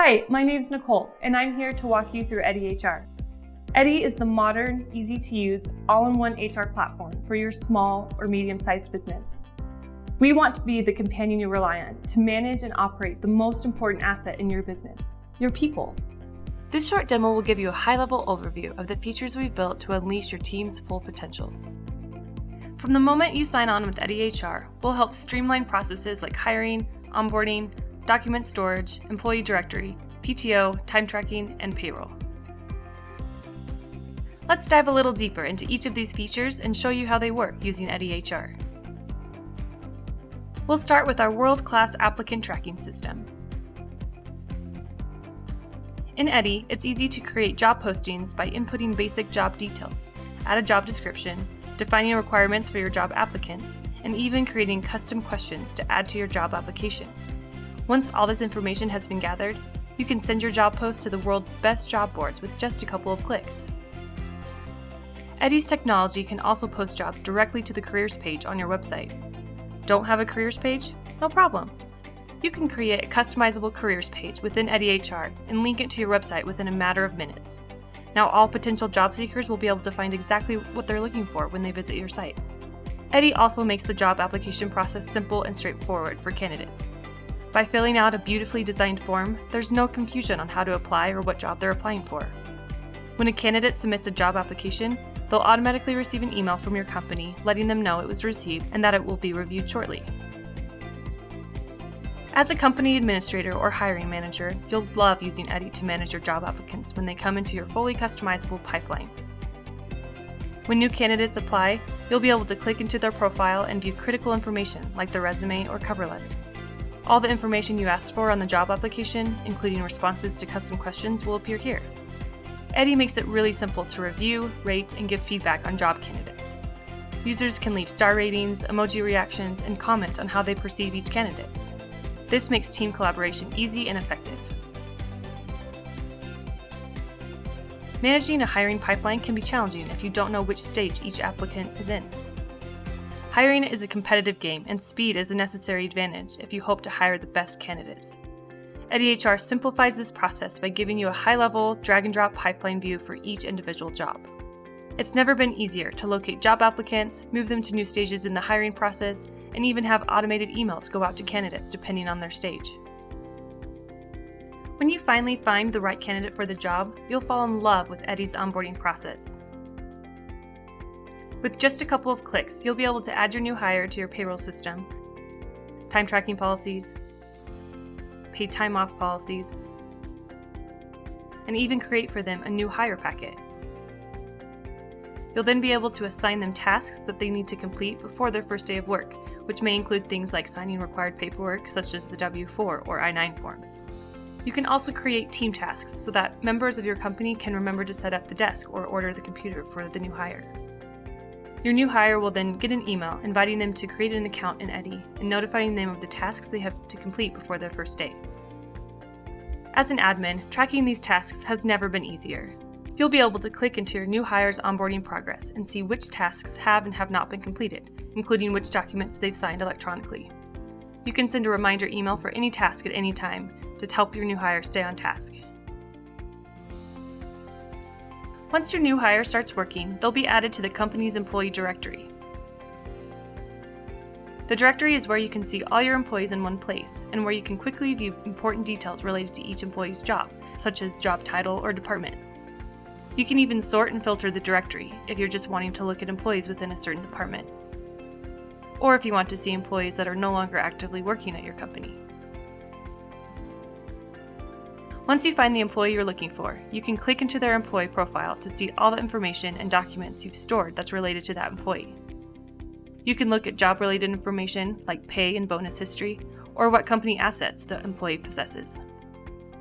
Hi, my name's Nicole, and I'm here to walk you through Eddy HR. Eddy is the modern, easy-to-use, all-in-one HR platform for your small or medium-sized business. We want to be the companion you rely on to manage and operate the most important asset in your business, your people. This short demo will give you a high-level overview of the features we've built to unleash your team's full potential. From the moment you sign on with Eddy HR, we'll help streamline processes like hiring, onboarding, document storage, employee directory, PTO, time tracking, and payroll. Let's dive a little deeper into each of these features and show you how they work using Eddy HR. We'll start with our world-class applicant tracking system. In Eddy, it's easy to create job postings by inputting basic job details, add a job description, defining requirements for your job applicants, and even creating custom questions to add to your job application. Once all this information has been gathered, you can send your job post to the world's best job boards with just a couple of clicks. Eddy's technology can also post jobs directly to the careers page on your website. Don't have a careers page? No problem. You can create a customizable careers page within Eddy HR and link it to your website within a matter of minutes. Now all potential job seekers will be able to find exactly what they're looking for when they visit your site. Eddy also makes the job application process simple and straightforward for candidates. By filling out a beautifully designed form, there's no confusion on how to apply or what job they're applying for. When a candidate submits a job application, they'll automatically receive an email from your company letting them know it was received and that it will be reviewed shortly. As a company administrator or hiring manager, you'll love using Eddy to manage your job applicants when they come into your fully customizable pipeline. When new candidates apply, you'll be able to click into their profile and view critical information like their resume or cover letter. All the information you asked for on the job application, including responses to custom questions, will appear here. Eddy makes it really simple to review, rate, and give feedback on job candidates. Users can leave star ratings, emoji reactions, and comment on how they perceive each candidate. This makes team collaboration easy and effective. Managing a hiring pipeline can be challenging if you don't know which stage each applicant is in. Hiring is a competitive game, and speed is a necessary advantage if you hope to hire the best candidates. Eddy HR simplifies this process by giving you a high-level, drag-and-drop pipeline view for each individual job. It's never been easier to locate job applicants, move them to new stages in the hiring process, and even have automated emails go out to candidates depending on their stage. When you finally find the right candidate for the job, you'll fall in love with Eddy's onboarding process. With just a couple of clicks, you'll be able to add your new hire to your payroll system, time tracking policies, paid time off policies, and even create for them a new hire packet. You'll then be able to assign them tasks that they need to complete before their first day of work, which may include things like signing required paperwork such as the W-4 or I-9 forms. You can also create team tasks so that members of your company can remember to set up the desk or order the computer for the new hire. Your new hire will then get an email inviting them to create an account in Eddy and notifying them of the tasks they have to complete before their first day. As an admin, tracking these tasks has never been easier. You'll be able to click into your new hire's onboarding progress and see which tasks have and have not been completed, including which documents they've signed electronically. You can send a reminder email for any task at any time to help your new hire stay on task. Once your new hire starts working, they'll be added to the company's employee directory. The directory is where you can see all your employees in one place and where you can quickly view important details related to each employee's job, such as job title or department. You can even sort and filter the directory if you're just wanting to look at employees within a certain department, or if you want to see employees that are no longer actively working at your company. Once you find the employee you're looking for, you can click into their employee profile to see all the information and documents you've stored that's related to that employee. You can look at job-related information like pay and bonus history, or what company assets the employee possesses.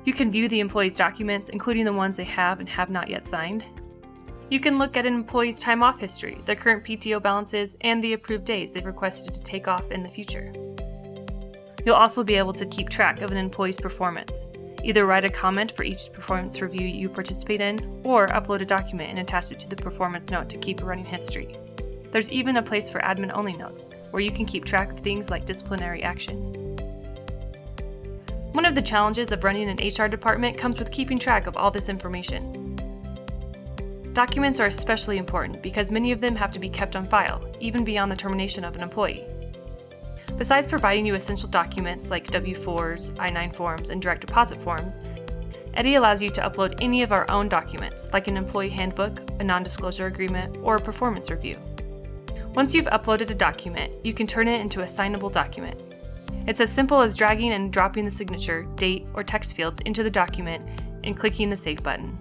You can view the employee's documents, including the ones they have and have not yet signed. You can look at an employee's time off history, their current PTO balances, and the approved days they've requested to take off in the future. You'll also be able to keep track of an employee's performance. Either write a comment for each performance review you participate in, or upload a document and attach it to the performance note to keep a running history. There's even a place for admin-only notes, where you can keep track of things like disciplinary action. One of the challenges of running an HR department comes with keeping track of all this information. Documents are especially important because many of them have to be kept on file, even beyond the termination of an employee. Besides providing you essential documents like W-4s, I-9 forms, and direct deposit forms, Eddy allows you to upload any of our own documents, like an employee handbook, a non-disclosure agreement, or a performance review. Once you've uploaded a document, you can turn it into a signable document. It's as simple as dragging and dropping the signature, date, or text fields into the document and clicking the Save button.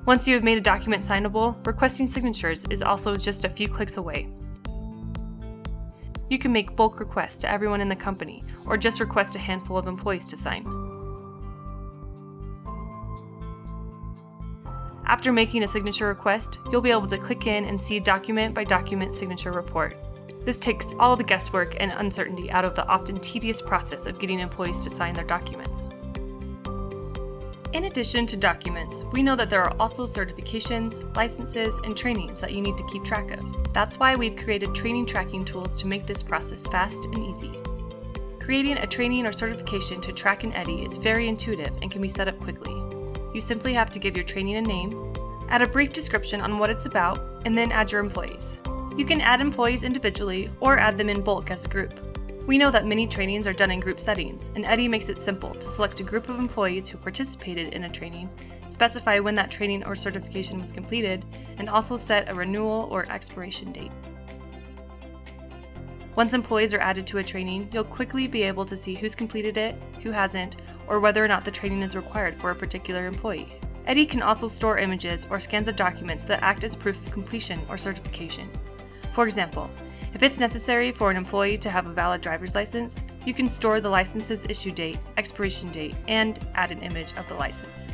Once you have made a document signable, requesting signatures is also just a few clicks away. You can make bulk requests to everyone in the company, or just request a handful of employees to sign. After making a signature request, you'll be able to click in and see document by document signature report. This takes all the guesswork and uncertainty out of the often tedious process of getting employees to sign their documents. In addition to documents, we know that there are also certifications, licenses, and trainings that you need to keep track of. That's why we've created training tracking tools to make this process fast and easy. Creating a training or certification to track in Eddy is very intuitive and can be set up quickly. You simply have to give your training a name, add a brief description on what it's about, and then add your employees. You can add employees individually or add them in bulk as a group. We know that many trainings are done in group settings, and Eddy makes it simple to select a group of employees who participated in a training, specify when that training or certification was completed, and also set a renewal or expiration date. Once employees are added to a training, you'll quickly be able to see who's completed it, who hasn't, or whether or not the training is required for a particular employee. Eddy can also store images or scans of documents that act as proof of completion or certification. For example, if it's necessary for an employee to have a valid driver's license, you can store the license's issue date, expiration date, and add an image of the license.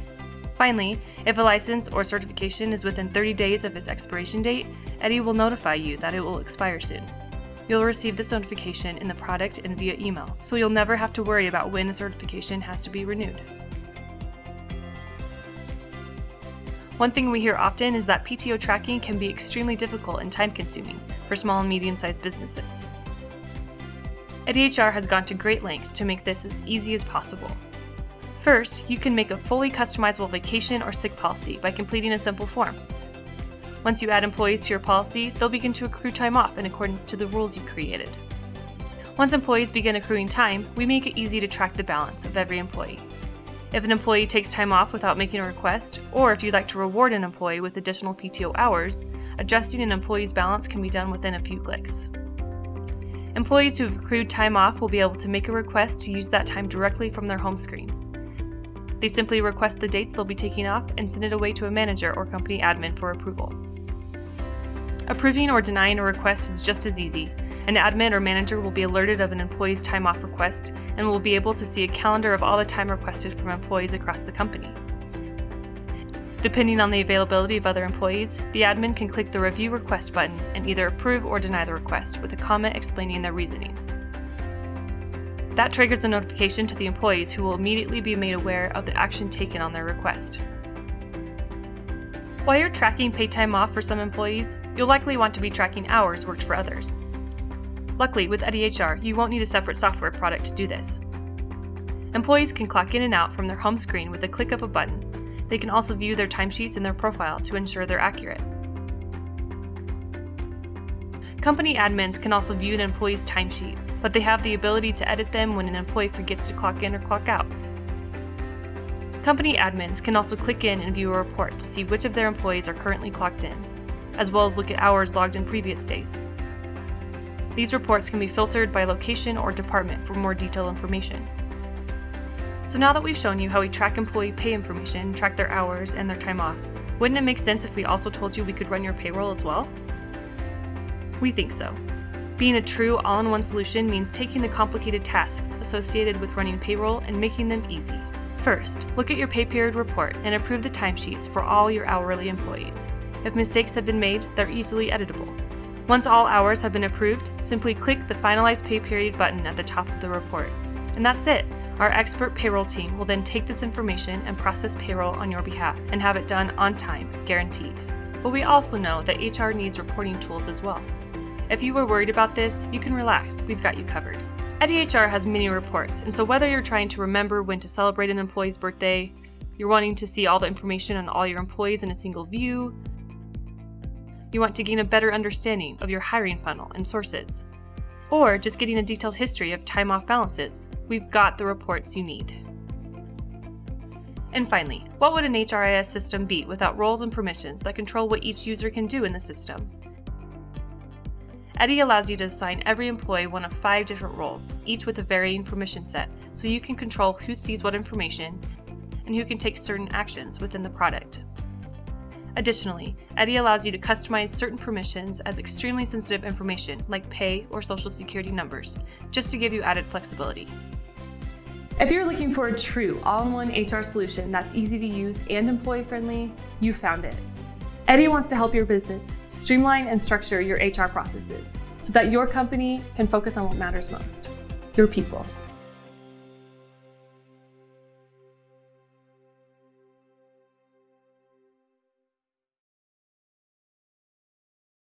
Finally, if a license or certification is within 30 days of its expiration date, Eddy will notify you that it will expire soon. You'll receive this notification in the product and via email, so you'll never have to worry about when a certification has to be renewed. One thing we hear often is that PTO tracking can be extremely difficult and time-consuming for small and medium-sized businesses. Eddy HR has gone to great lengths to make this as easy as possible. First, you can make a fully customizable vacation or sick policy by completing a simple form. Once you add employees to your policy, they'll begin to accrue time off in accordance to the rules you created. Once employees begin accruing time, we make it easy to track the balance of every employee. If an employee takes time off without making a request, or if you'd like to reward an employee with additional PTO hours, adjusting an employee's balance can be done within a few clicks. Employees who have accrued time off will be able to make a request to use that time directly from their home screen. They simply request the dates they'll be taking off and send it away to a manager or company admin for approval. Approving or denying a request is just as easy. An admin or manager will be alerted of an employee's time off request and will be able to see a calendar of all the time requested from employees across the company. Depending on the availability of other employees, the admin can click the Review Request button and either approve or deny the request with a comment explaining their reasoning. That triggers a notification to the employees who will immediately be made aware of the action taken on their request. While you're tracking paid time off for some employees, you'll likely want to be tracking hours worked for others. Luckily, with Eddy HR, you won't need a separate software product to do this. Employees can clock in and out from their home screen with a click of a button. They can also view their timesheets in their profile to ensure they're accurate. Company admins can also view an employee's timesheet, but they have the ability to edit them when an employee forgets to clock in or clock out. Company admins can also click in and view a report to see which of their employees are currently clocked in, as well as look at hours logged in previous days. These reports can be filtered by location or department for more detailed information. So now that we've shown you how we track employee pay information, track their hours, and their time off, wouldn't it make sense if we also told you we could run your payroll as well? We think so. Being a true all-in-one solution means taking the complicated tasks associated with running payroll and making them easy. First, look at your pay period report and approve the timesheets for all your hourly employees. If mistakes have been made, they're easily editable. Once all hours have been approved, simply click the Finalize Pay Period button at the top of the report. And that's it. Our expert payroll team will then take this information and process payroll on your behalf and have it done on time, guaranteed. But we also know that HR needs reporting tools as well. If you were worried about this, you can relax. We've got you covered. Eddy HR has many reports, and so whether you're trying to remember when to celebrate an employee's birthday, you're wanting to see all the information on all your employees in a single view, you want to gain a better understanding of your hiring funnel and sources, or just getting a detailed history of time off balances, we've got the reports you need. And finally, what would an HRIS system be without roles and permissions that control what each user can do in the system? Eddy allows you to assign every employee one of 5 different roles, each with a varying permission set, so you can control who sees what information and who can take certain actions within the product. Additionally, Eddy allows you to customize certain permissions as extremely sensitive information like pay or social security numbers, just to give you added flexibility. If you're looking for a true all-in-one HR solution that's easy to use and employee-friendly, you found it. Eddy wants to help your business streamline and structure your HR processes so that your company can focus on what matters most, your people.